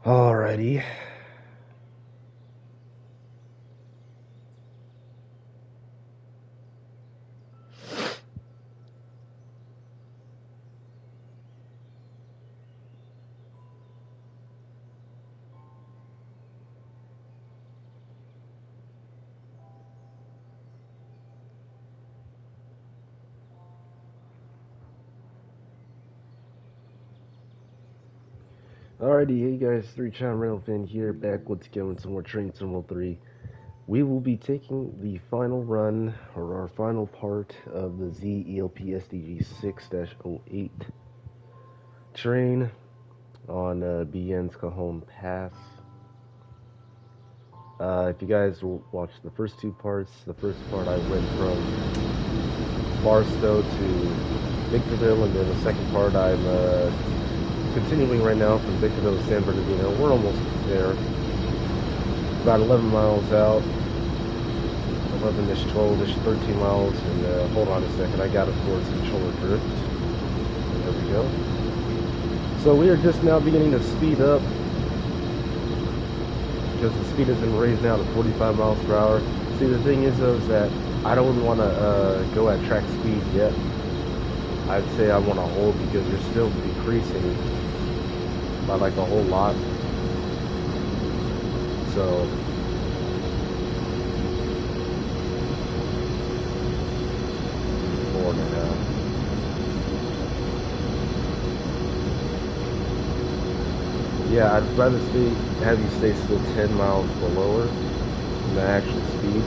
Alrighty. Alrighty, hey guys, 3-Chime Rental Fan here, back once again with some more Train Sim 3. We will be taking the final run, or our final part of the ZELP SDG 6-08 train on BN's Cajon Pass. If you guys will watch the first two parts, the first part I went from Barstow to Victorville, and then the second part I'm continuing right now from Victorville to San Bernardino. We're almost there. About 11 miles out. 11-ish, 12-ish, 13 miles. And hold on a second. I got, of course, controller drift. There we go. So we are just now beginning to speed up, because the speed has been raised now to 45 miles per hour. See, the thing is, though, is that I don't want to go at track speed yet. I'd say I want to hold, because you're still decreasing by like a whole lot. So 4.5. Yeah, I'd rather have you stay still 10 miles below her than the actual speed.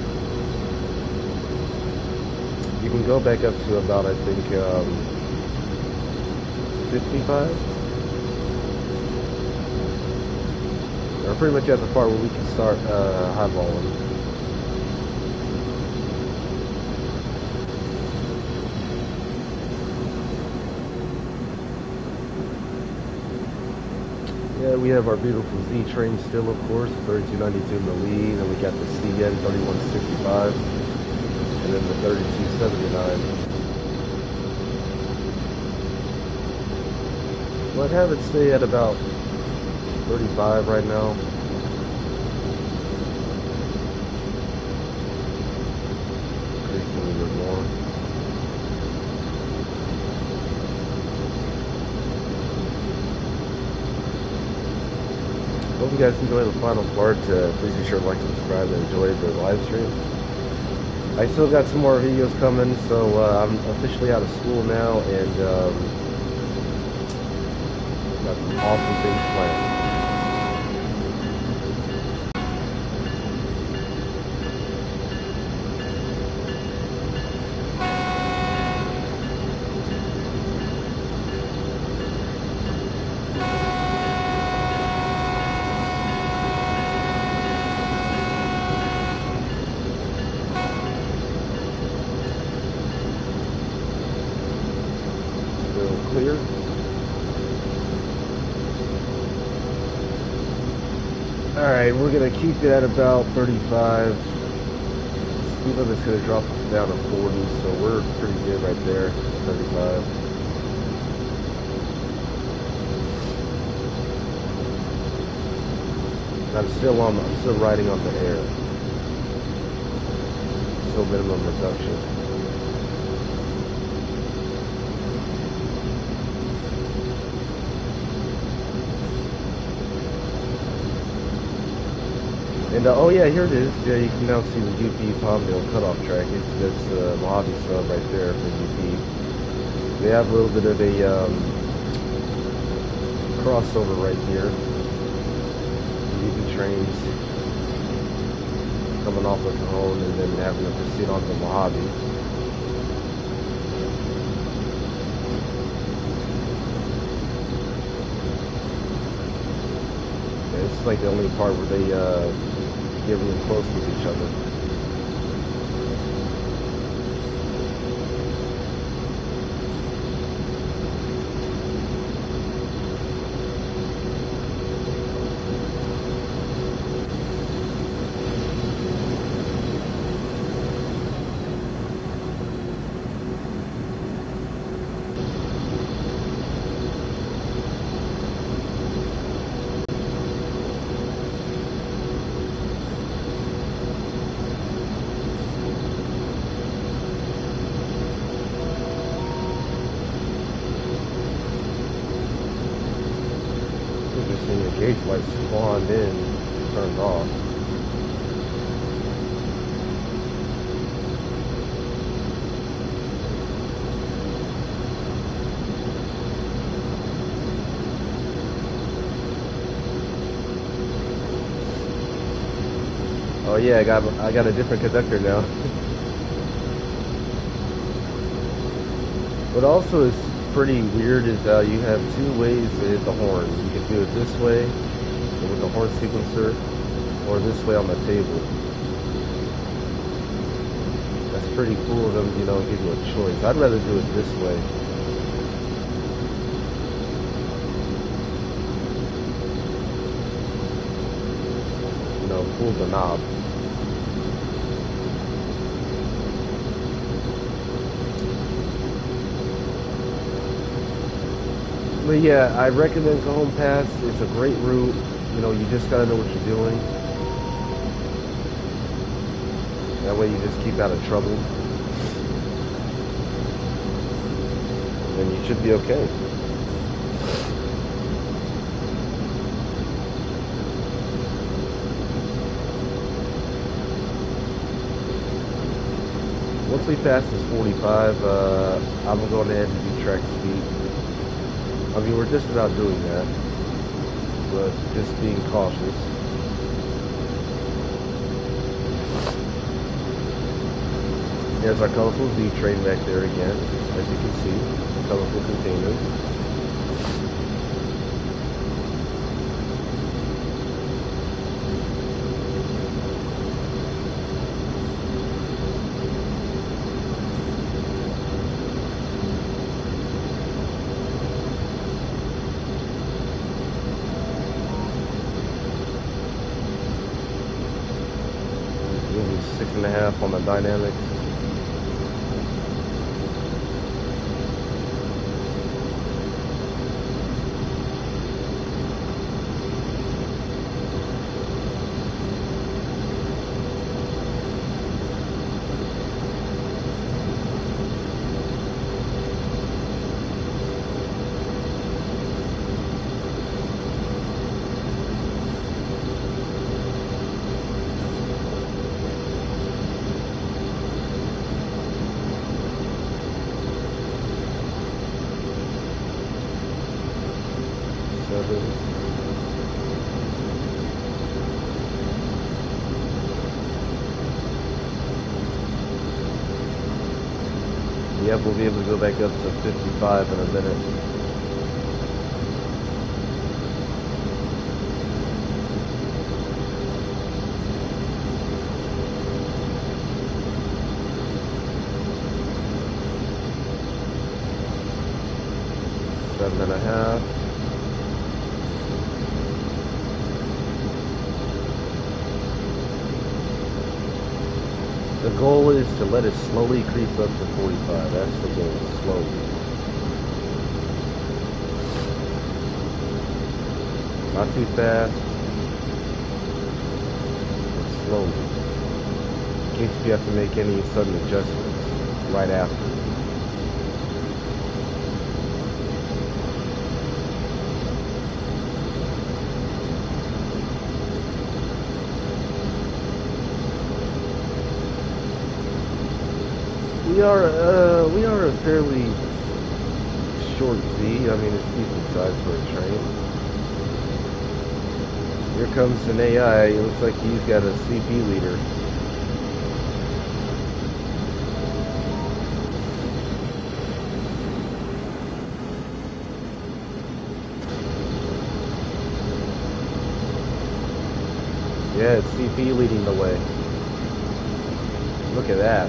You can go back up to about, I think, 55. We're pretty much at the part where we can start highballing. Yeah, we have our beautiful Z train still, of course, 3292 in the lead, and we got the CN 3165, and then the 3279. So I'd have it stay at about 35 right now. Increasing a little bit more. Hope you guys enjoy the final part. Please be sure to like, subscribe, and enjoy the live stream. I still got some more videos coming, so I'm officially out of school now, and got some awesome things planned. Clear. Alright, we're going to keep it at about 35. Speed limit's going to drop down to 40, so we're pretty good right there, 35. I'm still riding on the air. Still minimum reduction. And oh yeah, here it is. Yeah, you can now see the UP Palmdale cutoff track. It's this Mojave sub right there for UP. They have a little bit of a crossover right here. UP trains coming off of Cajon and then having to proceed on to Mojave. Yeah, it's like the only part where they get really close with each other. crazy lights spawned in and turned off. Oh yeah, I got a different conductor now. What also is pretty weird is how you have two ways to hit the horn. You can do it this way with the horn sequencer, or this way on the table. That's pretty cool of them, you know, give you a choice. I'd rather do it this way. You know, pull the knob. But yeah, I recommend Cajon Pass. It's a great route. You know, you just gotta know what you're doing. That way you just keep out of trouble. And you should be okay. Once we pass this 45, I'm going ahead and do track speed. I mean, we're just about doing that, but just being cautious. There's our colorful Z train back there again, as you can see, colorful containers. Maybe 6.5 on the dynamics. Yep, we'll be able to go back up to 55 in a minute. Seven and a half. The goal is to let it slowly creep up to 45. That's the goal, slowly. Not too fast, but slowly. In case you have to make any sudden adjustments right after. We are a fairly short Z. I mean, it's decent size for a train. Here comes an AI. It looks like he's got a CP leader. Yeah, it's CP leading the way. Look at that.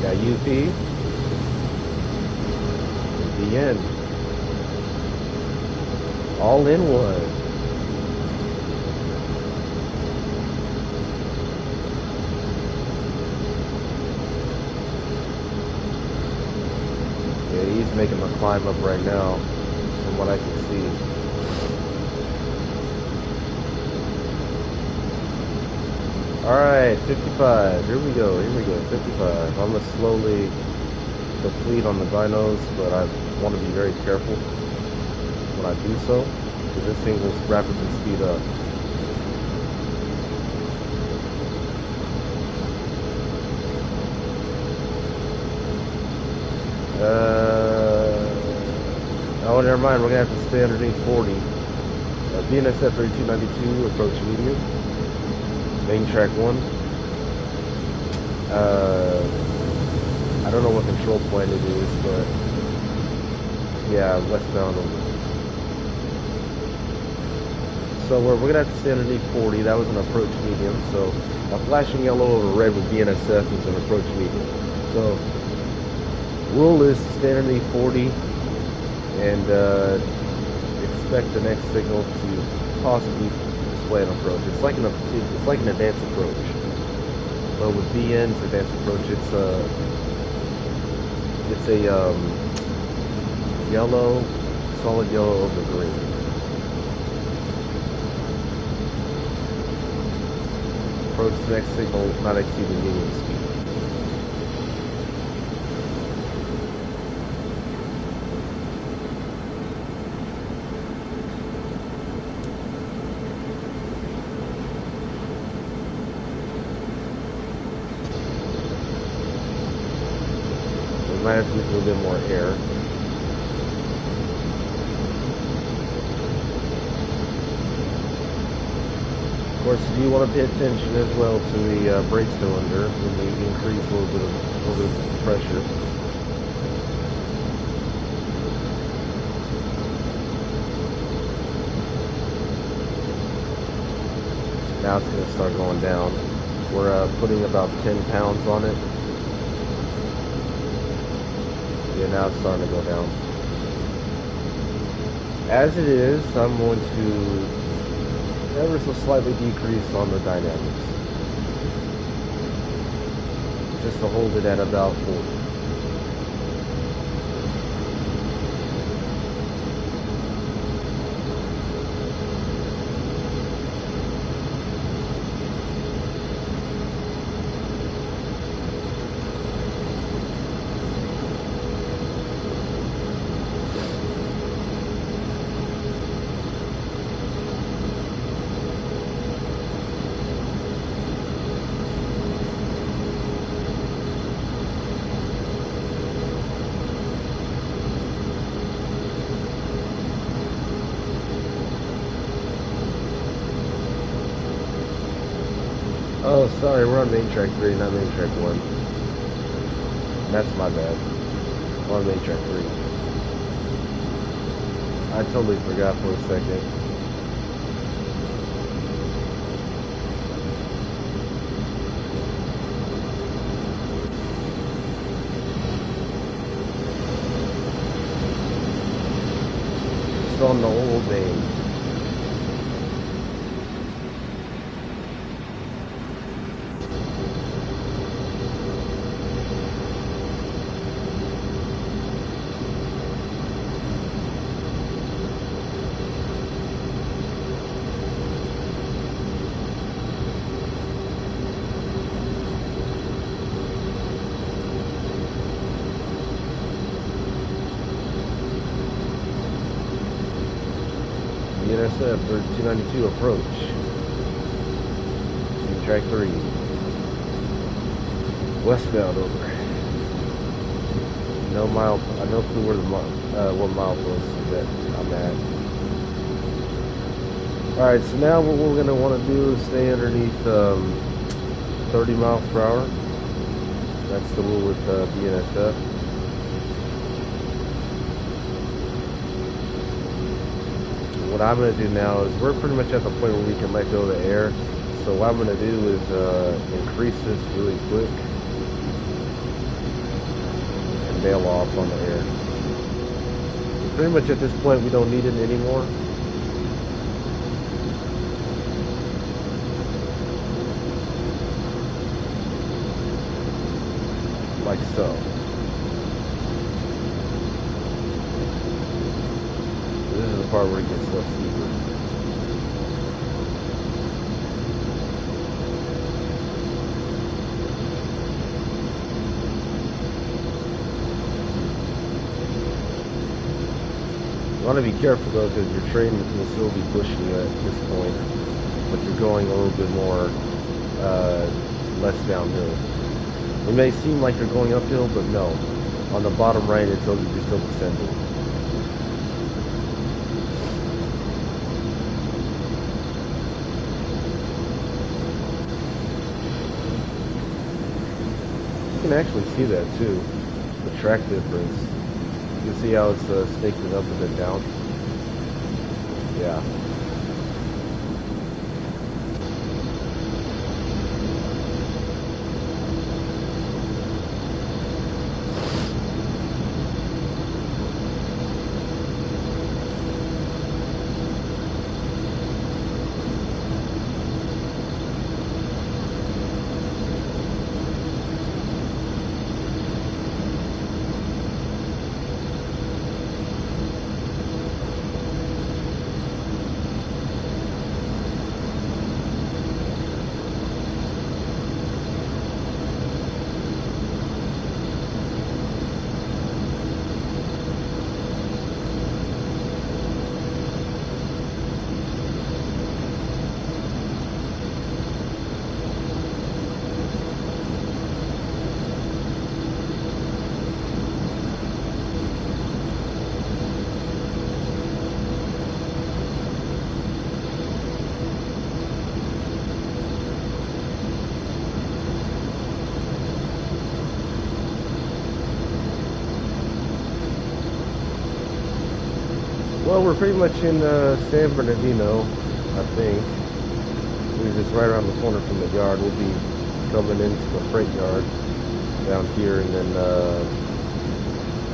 Got UP. The end. All in one. Yeah, he's making the climb up right now, from what I can see. Alright, 55. Here we go, 55. I'm going to slowly deplete on the binos, but I want to be very careful. when I do so, because this thing will rapidly speed up. Oh, never mind, we're going to have to stay underneath 40. BNSF 3292, approach medium. Main track 1. I don't know what control point it is, but yeah, westbound over. So we're going to have to stay underneath 40. That was an approach medium. So flashing yellow over red with BNSF is an approach medium. So rule is to stay underneath 40 and expect the next signal to possibly display an approach. It's like an advanced approach. But with BN's advanced approach, it's a yellow, solid yellow over green. Approach the next signal not exceeding medium speed. Might have to use a little bit more air. Of course, you want to pay attention as well to the brake cylinder when we increase a little bit of pressure. Now it's going to start going down. We're putting about 10 pounds on it. Yeah, now it's starting to go down. As it is, I'm going to ever so slightly decrease on the dynamics. Just to hold it at about 40. Oh, sorry, we're on main track 3, not main track 1. That's my bad. We're on main track 3. I totally forgot for a second. It's on the old name. BNSF 292 approach. Track 3. Westbound over. No clue where the what mile post is that I'm at. Alright, so now what we're going to want to do is stay underneath 30 miles per hour. That's the rule with BNSF. What I'm going to do now is we're pretty much at the point where we can let go of the air. So what I'm going to do is increase this really quick and bail off on the air. Pretty much at this point we don't need it anymore. Like so. This is the part where it gets less steeper. You want to be careful though, because your train will still be pushing you at this point, but you're going a little bit more less downhill. It may seem like you're going uphill, but no. On the bottom right, it tells you you're still descending. You can actually see that too, the track difference. You can see how it's snaking up and then down. Yeah. Well, we're pretty much in San Bernardino, I think. We're just right around the corner from the yard. We'll be coming into the freight yard down here and then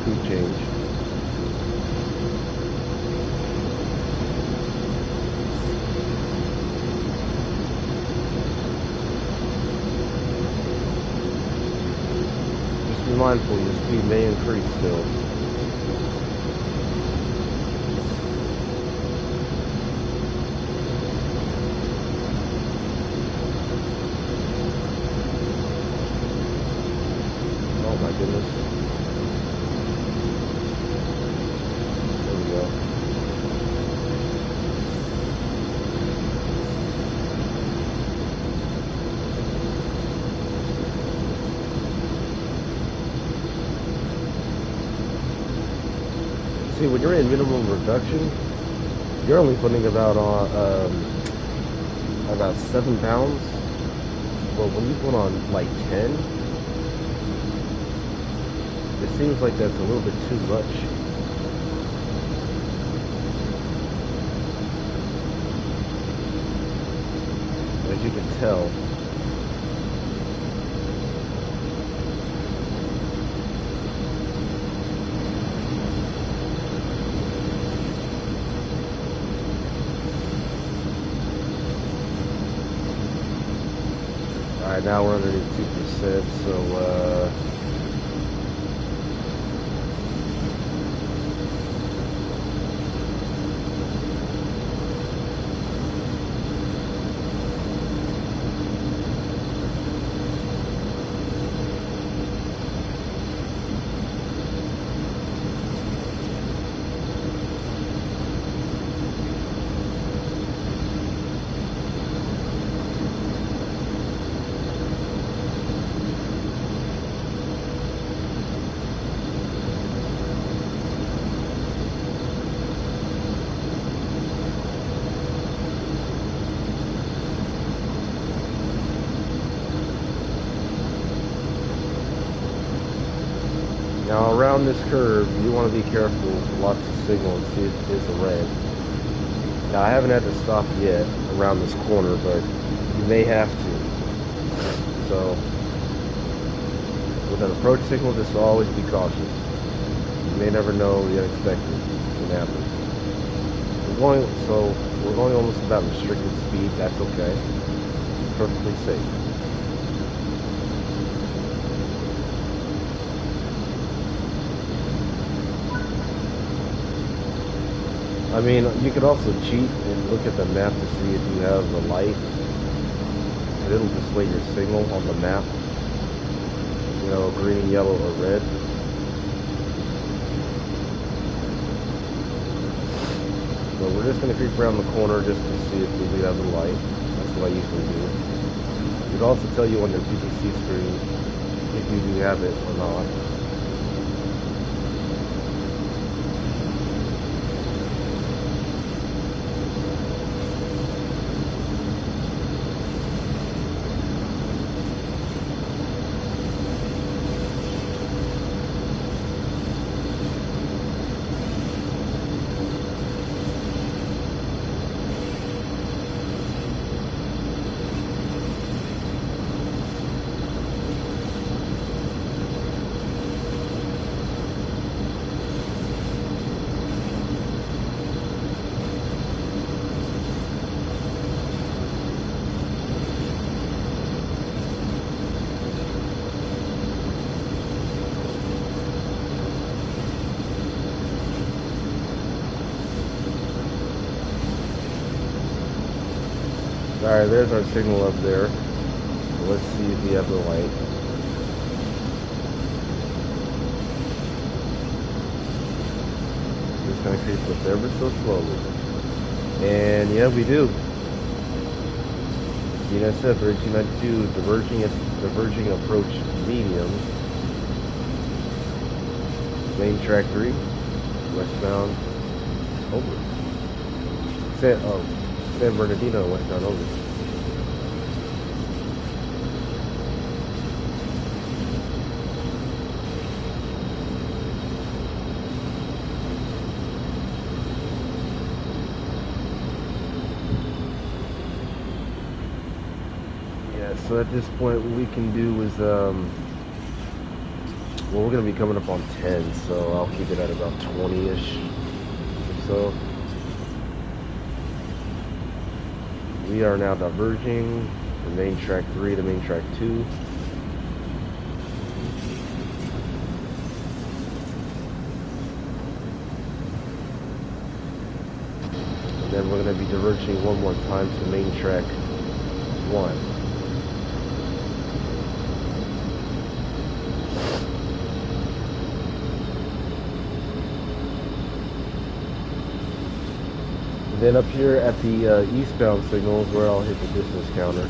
food change. Just be mindful, your speed may increase still. Goodness. There we go. See, when you're in minimum reduction, you're only putting about 7 pounds. But when you put on like 10, it seems like that's a little bit too much. As you can tell. Alright, now we're underneath 2%, so now around this curve, you want to be careful with lots of signal and see if it's a red. Now I haven't had to stop yet around this corner, but you may have to. So with an approach signal, just always be cautious. You may never know the unexpected can happen. We're going almost about restricted speed. That's okay. Perfectly safe. I mean, you could also cheat and look at the map to see if you have the light. And it'll display your signal on the map. You know, green, yellow, or red. So we're just going to creep around the corner just to see if we have the light. That's what I usually do. It'll also tell you on your PPC screen if you do have it or not. Alright, there's our signal up there. So let's see if we have the light. Just kind of creeps up there, but so slowly. And yeah, we do. TSW 3 diverging approach medium. Main track 3, westbound over. San Bernardino, westbound over. Yeah, so at this point what we can do is well, we're going to be coming up on 10, so I'll keep it at about 20-ish or so. We are now diverging from main track 3 to main track 2. And then we're going to be diverging one more time to main track 1. Then up here at the eastbound signals where I'll hit the distance counter.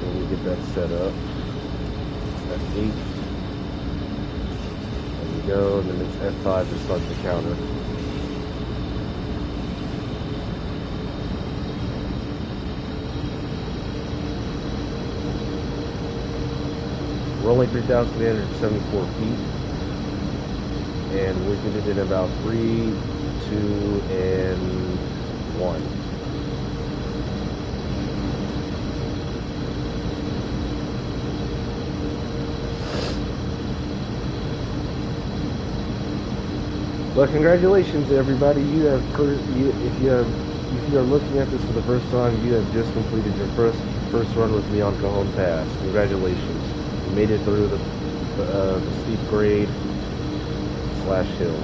And we get that set up. That's 8. There we go, and then it's F5 to start the counter. We're only 3,874 feet. And we did it in about 3, 2, and 1. Well, congratulations, everybody! You have, if you are looking at this for the first time, you have just completed your first run with me on Cajon Pass. Congratulations! You made it through the steep grade / hill.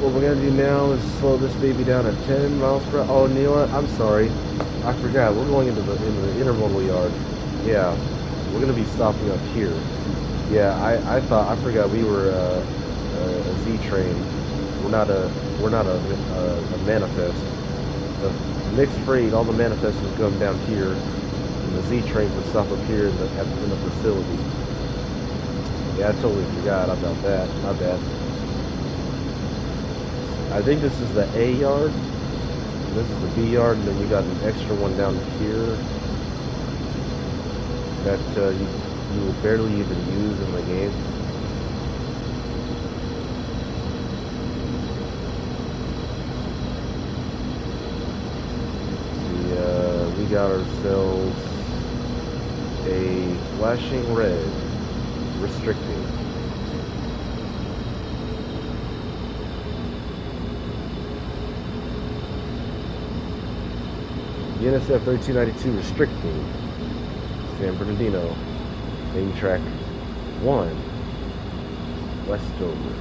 What we're going to do now is slow this baby down at 10 miles per hour. Oh, you know what? I'm sorry. I forgot. We're going into the intermodal yard. Yeah. We're going to be stopping up here. Yeah, I forgot we were a Z train. We're not a manifest. The mixed freight, all the manifests would come down here, and the Z trains would stop up here in the facility. Yeah, I totally forgot about that. My bad. I think this is the A yard. This is the B yard, and then we got an extra one down here that you will barely even use in the game. We got ourselves a flashing red restricting. TSW 1392 restricting San Bernardino, main track 1, Westover.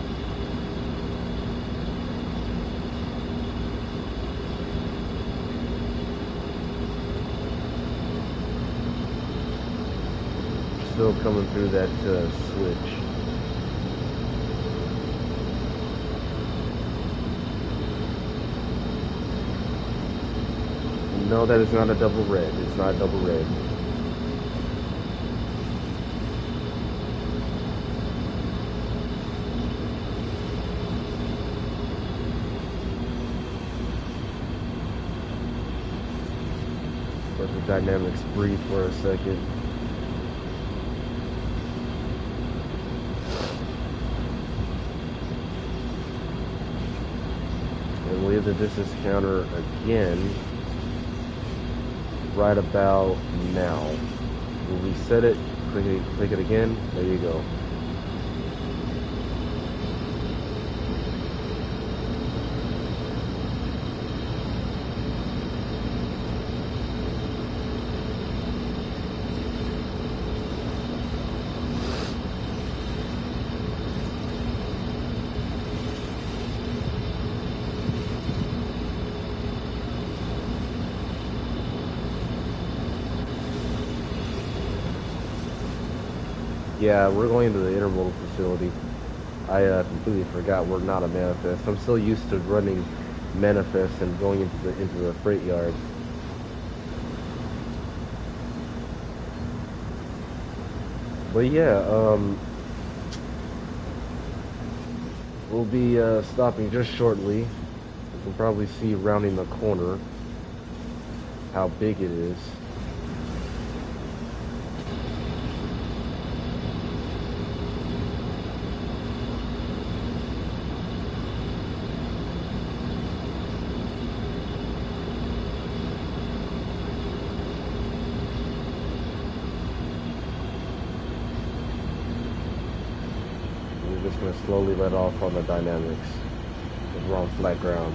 Still coming through that switch. No, that is not a double red. It's not a double red. Let the dynamics breathe for a second. And we have the distance counter again right about now. We'll reset it, click it again, there you go. Yeah, we're going to the intermodal facility. I completely forgot we're not a manifest. I'm so used to running manifests and going into the freight yard. But yeah, we'll be stopping just shortly. You can probably see rounding the corner how big it is. We're just going to slowly let off on the dynamics. We're on flat ground.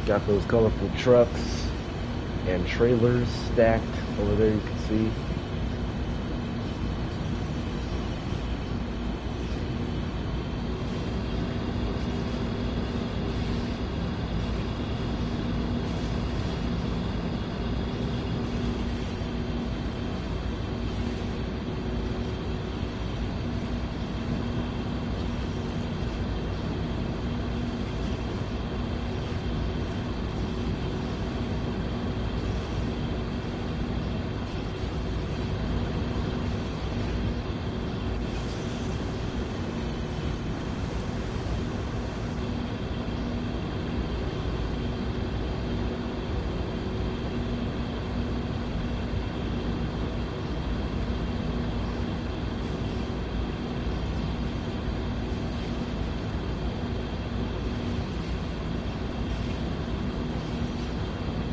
Got those colorful trucks and trailers stacked over there, you can see.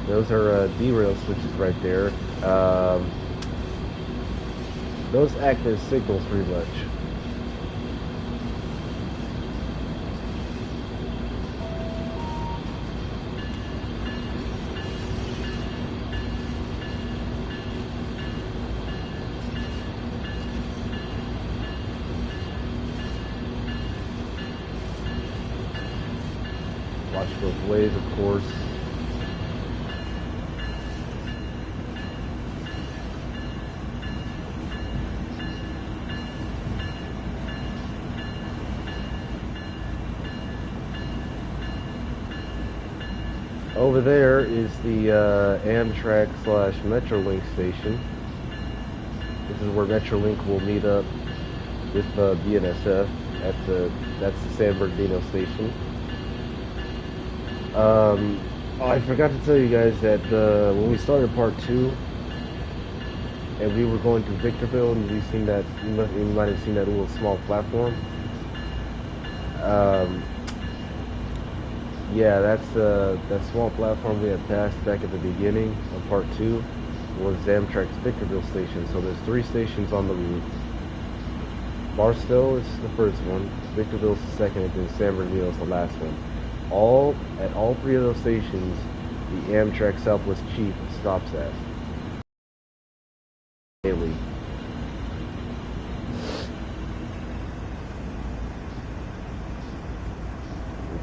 Those are derail switches right there. Those act as signals pretty much. Watch both ways, of course. Over there is the Amtrak / Metrolink station. This is where Metrolink will meet up with BNSF that's the San Bernardino station. I forgot to tell you guys that when we started part 2 and we were going to Victorville, and you might have seen that little small platform. Yeah, that's that small platform we had passed back at the beginning of part 2 was Amtrak's Victorville station. So there's 3 stations on the route. Barstow is the first one, Victorville's the second, and then San Bernardino is the last one. At all 3 of those stations, the Amtrak Southwest Chief stops at daily.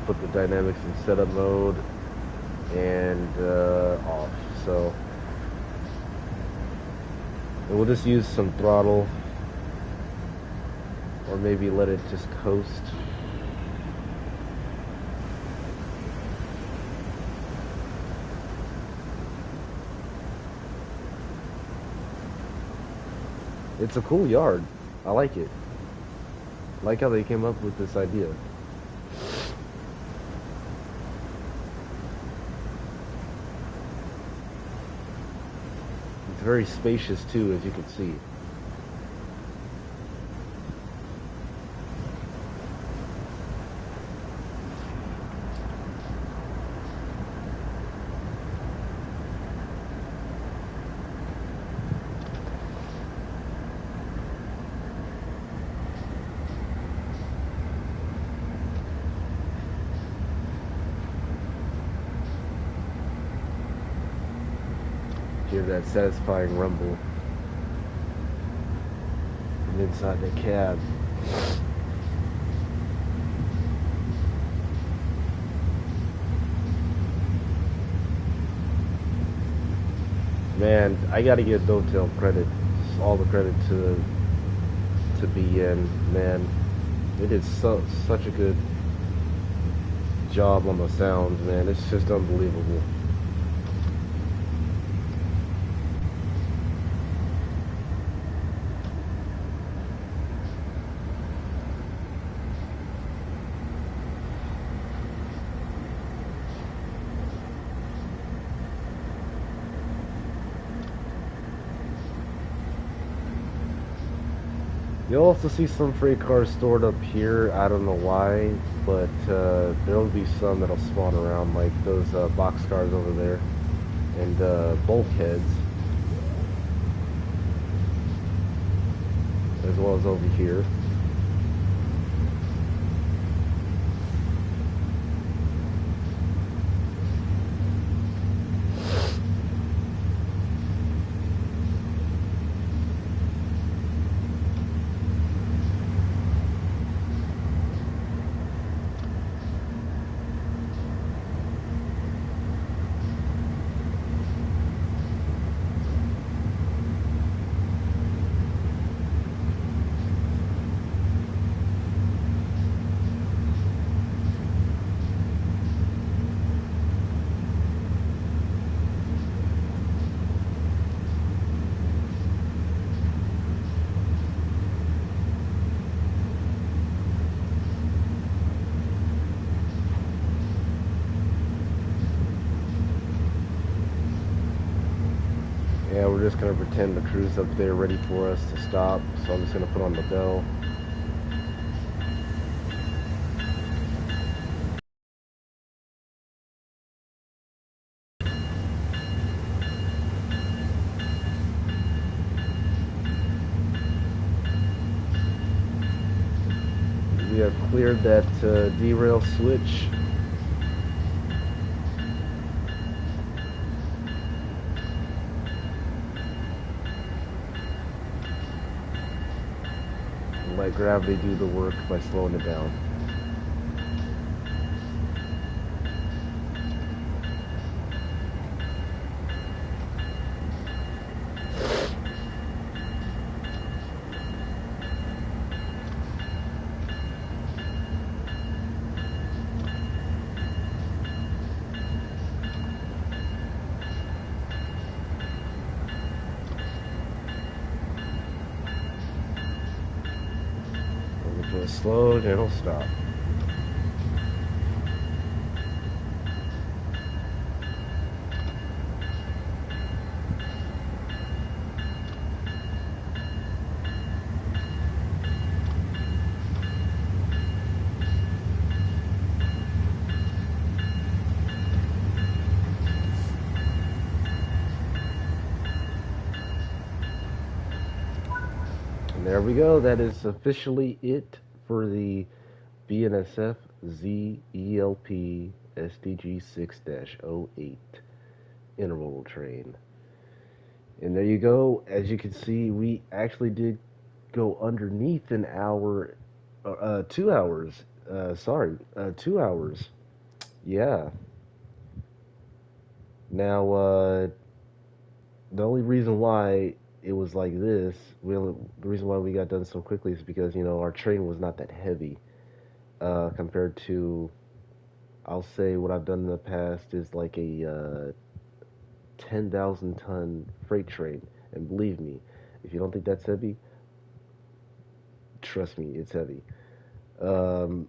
Put the dynamics in setup mode and off. So and we'll just use some throttle, or maybe let it just coast. It's a cool yard. I like it. I like how they came up with this idea. It's very spacious too, as you can see. Hear that satisfying rumble from inside the cab. Man, I gotta give Dotel credit, all the credit to BN. Man, they did such a good job on the sound. Man, it's just unbelievable. You'll also see some freight cars stored up here. I don't know why, but there'll be some that'll spawn around, like those box cars over there, and bulkheads, as well as over here. Yeah, we're just gonna pretend the crew's up there ready for us to stop, so I'm just gonna put on the bell. We have cleared that derail switch. Let gravity do the work by slowing it down. It'll slow and it'll stop. And there we go. That is officially it for the BNSF ZELP SDG 6-08 intermodal train. And there you go. As you can see, we actually did go underneath an hour, 2 hours. 2 hours. Yeah. Now, the only reason why it was like this. The reason why we got done so quickly is because our train was not that heavy compared to, I'll say, what I've done in the past is like a 10,000 ton freight train. And believe me, if you don't think that's heavy, trust me, it's heavy. Um,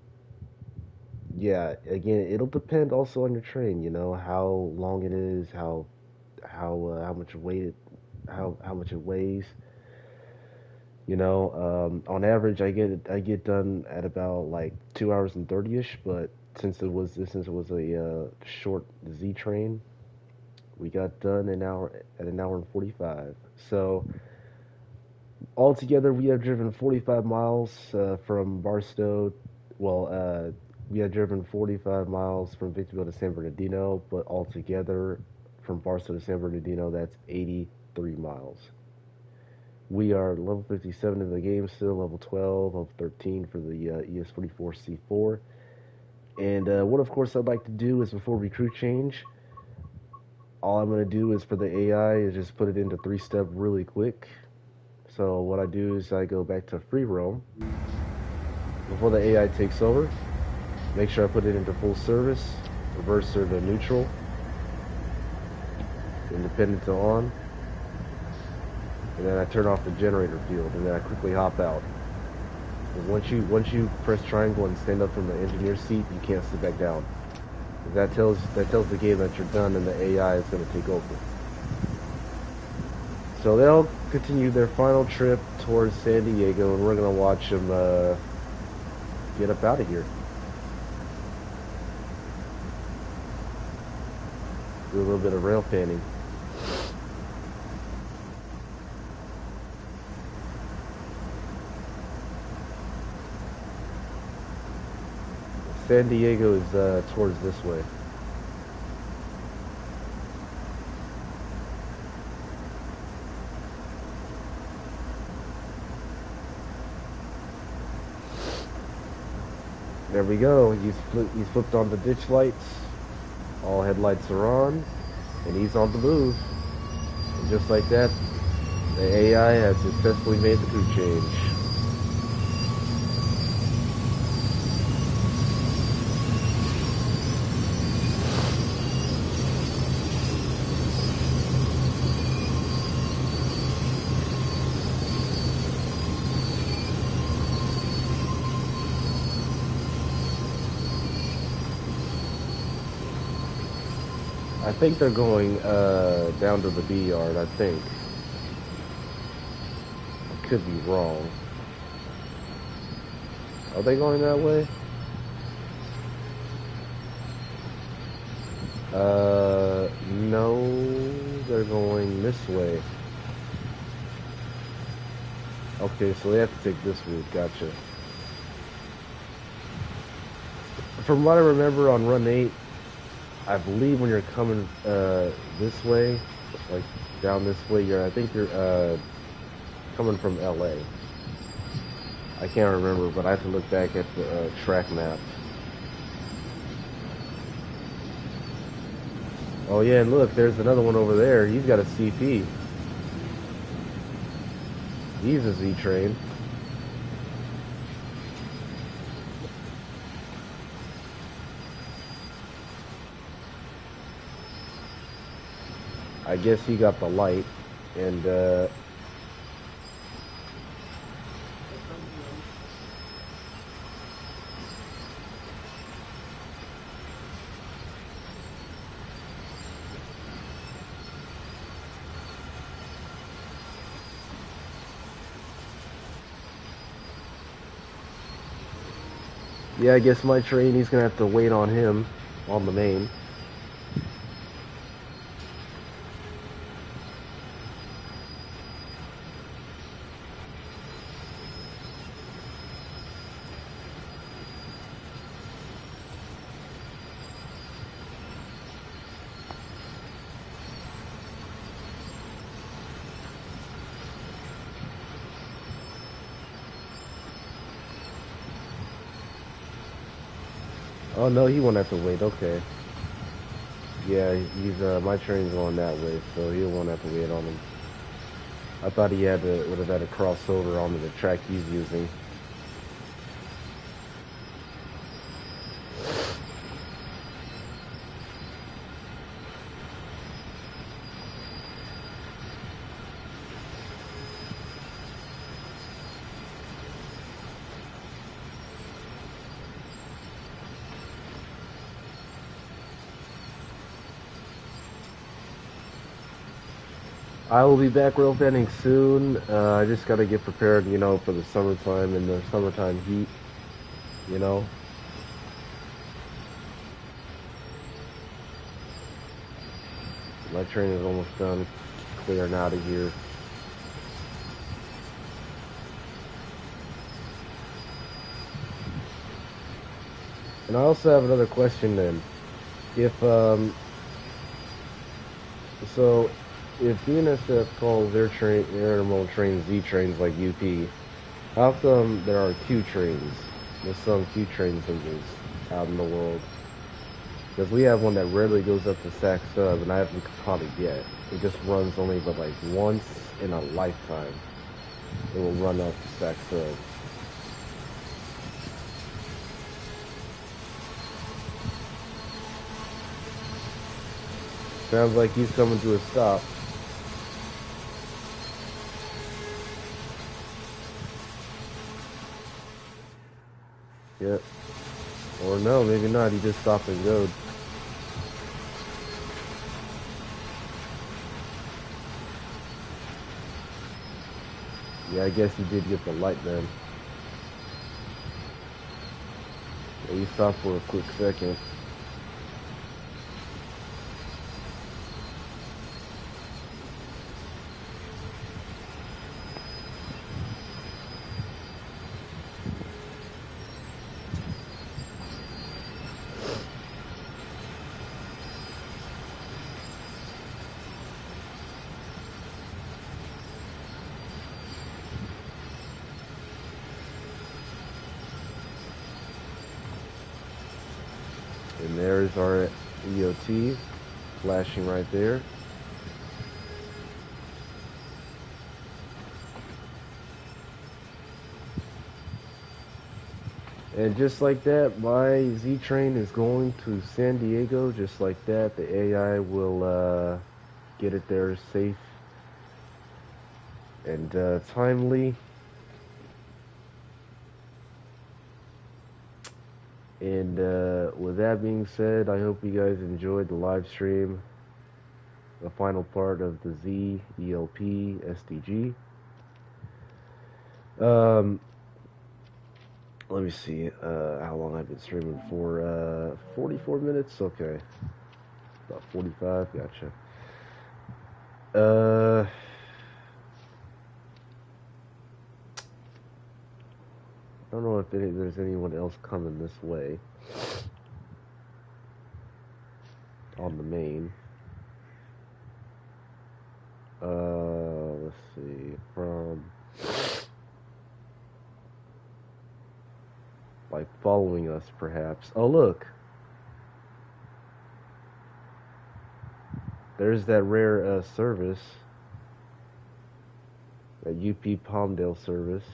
yeah, again, it'll depend also on your train. How long it is, how much weight how much it weighs. On average, I get done at about like 2 hours and 30ish. But since it was a short Z train, we got done an hour and 45. So altogether, we have driven 45 miles from Barstow. Well, we had driven 45 miles from Victorville to San Bernardino, but altogether from Barstow to San Bernardino, that's 83 miles. We are level 57 in the game still, level 12, level 13 for the ES44C4. And what, of course, I'd like to do is before we crew change, all I'm going to do is for the AI is just put it into 3-step really quick. So what I do is I go back to free roam before the AI takes over. Make sure I put it into full service, reverser to neutral, independent to on, and then I turn off the generator field, and then I quickly hop out. And once you press triangle and stand up from the engineer seat, you can't sit back down. That tells the game that you're done, and the AI is going to take over. So they'll continue their final trip towards San Diego, and we're going to watch them get up out of here. Do a little bit of rail panning. San Diego is towards this way. There we go. He's flipped on the ditch lights. All headlights are on, and he's on the move. And just like that, the AI has successfully made the crew change. I think they're going down to the B yard, I think. I could be wrong. Are they going that way? No, they're going this way. Okay, so they have to take this route, gotcha. From what I remember on Run 8, I believe when you're coming this way, like down this way, I think you're coming from LA. I can't remember, but I have to look back at the track map. Oh yeah, and look, there's another one over there. He's got a CP. He's a Z train. I guess he got the light, and yeah, I guess my train, he's gonna have to wait on him on the main. Oh no, he won't have to wait. Okay. Yeah, he's my train's going that way, so he won't have to wait on him. I thought he would have had a crossover onto the track he's using. I will be back rope ending soon. I just gotta get prepared, you know, for the summertime and the summertime heat, you know. My training is almost done. Clearing out of here. And I also have another question then. If, so if BNSF calls their intermodal trains Z trains like UP, how come there are Q trains? There's some Q train symbols out in the world. Because we have one that rarely goes up to Sac Sub, and I haven't caught it yet. It just runs only but like once in a lifetime. It will run up to Sac Sub. Sounds like he's coming to a stop. Yep. Or no, maybe not. He just stopped and go. Yeah, I guess he did get the light then. Yeah, he stopped for a quick second. And there's our EOT flashing right there. And just like that, my Z train is going to San Diego. Just like that, the AI will get it there safe and timely. And with that being said, I hope you guys enjoyed the live stream, the final part of the Z ELP SDG. Let me see how long I've been streaming for. 44 minutes? Okay. About 45, gotcha. I don't know if there's anyone else coming this way on the main. Let's see, from like following us perhaps. Oh look, there's that rare service, that UP Palmdale service,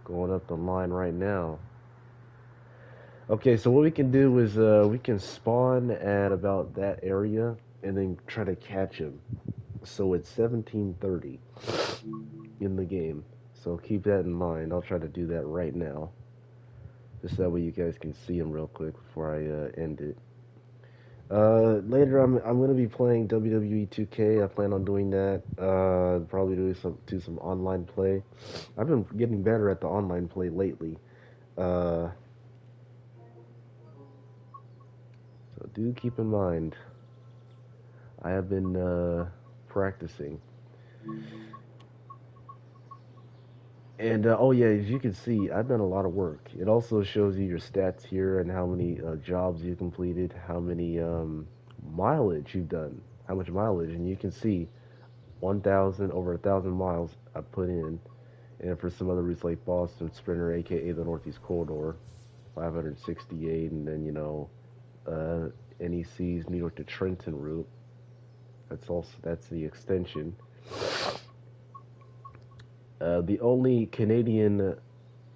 going up the line right now. Okay, so what we can do is we can spawn at about that area and then try to catch him. So it's 17:30 in the game. So keep that in mind. I'll try to do that right now. Just that way you guys can see him real quick before I end it. Later I'm gonna be playing WWE 2K. I plan on doing that. Probably do some online play. I've been getting better at the online play lately. So do keep in mind, I have been practicing. And oh yeah, as you can see, I've done a lot of work. It also shows you your stats here and how many jobs you completed, how many mileage you've done, how much mileage, and you can see 1,000 over 1,000 miles I put in. And for some other routes like Boston Sprinter, aka the Northeast Corridor, 568, and then NEC's New York to Trenton route, That's the extension. The only Canadian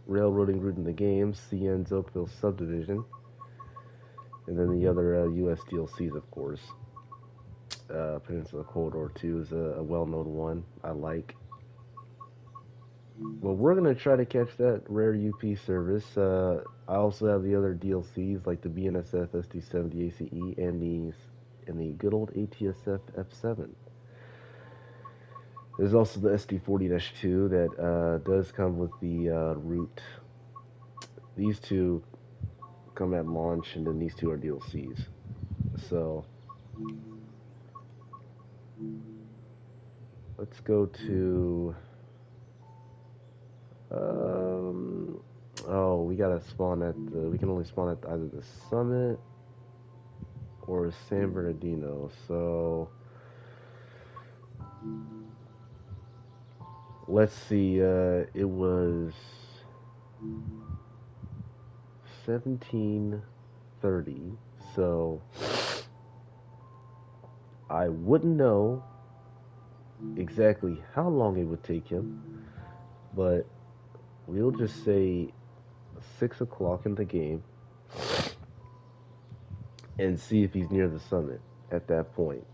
railroading route in the game, CN's Oakville subdivision, and then the other U.S. DLCs, of course. Peninsula Corridor 2 is a well-known one I like. Well, we're gonna try to catch that rare UP service. I also have the other DLCs like the BNSF SD70 ACE and the good old ATSF F7. There's also the SD40-2 that does come with the route. These two come at launch, and then these two are DLCs. So let's go to. Oh, we gotta spawn at the. We can only spawn at either the summit or San Bernardino. So let's see. It was 17:30. So I wouldn't know exactly how long it would take him, but we'll just say 6 o'clock in the game and see if he's near the summit at that point.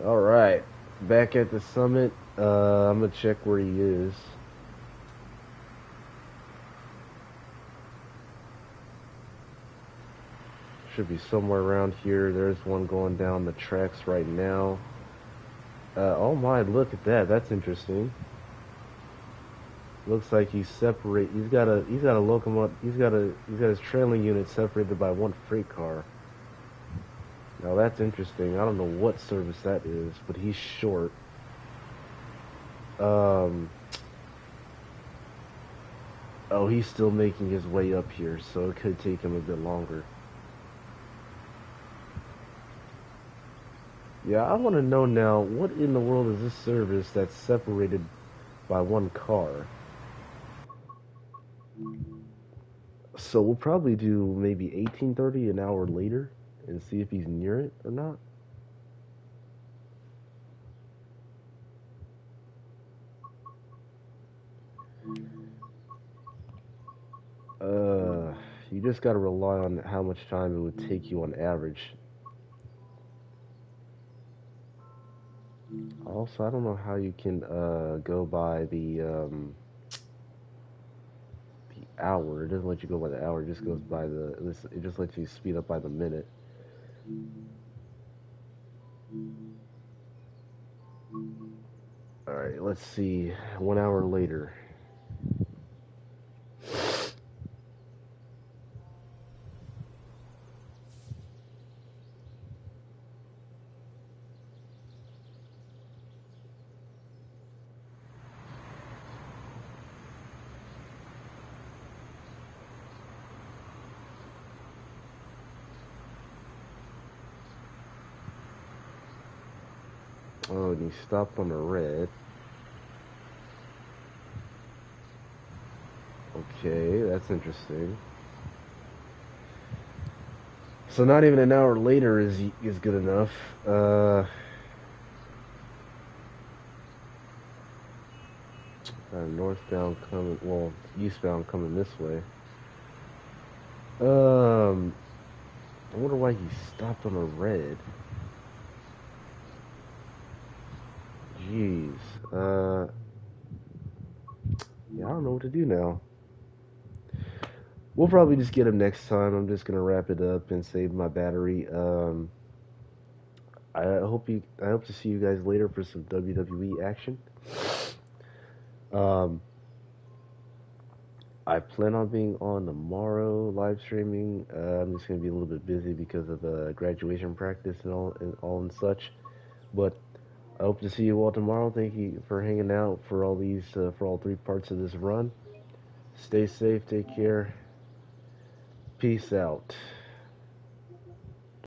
All right, back at the summit. I'm gonna check where he is. Should be somewhere around here. There's one going down the tracks right now. Oh my, look at that. That's interesting. Looks like he's separate. He's got a locomotive. He's got his trailing unit separated by one freight car. Now that's interesting. I don't know what service that is, but he's short. Oh, he's still making his way up here, so it could take him a bit longer. Yeah, I want to know now, what in the world is this service that's separated by one car? So we'll probably do maybe 18:30, an hour later, and see if he's near it or not. You just gotta rely on how much time it would take you on average. Also, I don't know how you can go by the hour. It doesn't let you go by the hour. It just goes by the. It just lets you speed up by the minute. All right, let's see. 1 hour later. Oh, and he stopped on the red. Okay, that's interesting. So not even an hour later is good enough. Northbound coming, well, eastbound coming this way. I wonder why he stopped on a red. Jeez. Yeah, I don't know what to do now. We'll probably just get him next time. I'm just gonna wrap it up and save my battery. I hope to see you guys later for some WWE action. I plan on being on tomorrow live streaming. I'm just gonna be a little bit busy because of graduation practice and all and such. But I hope to see you all tomorrow. Thank you for hanging out for all these for all 3 parts of this run. Stay safe. Take care. Peace out.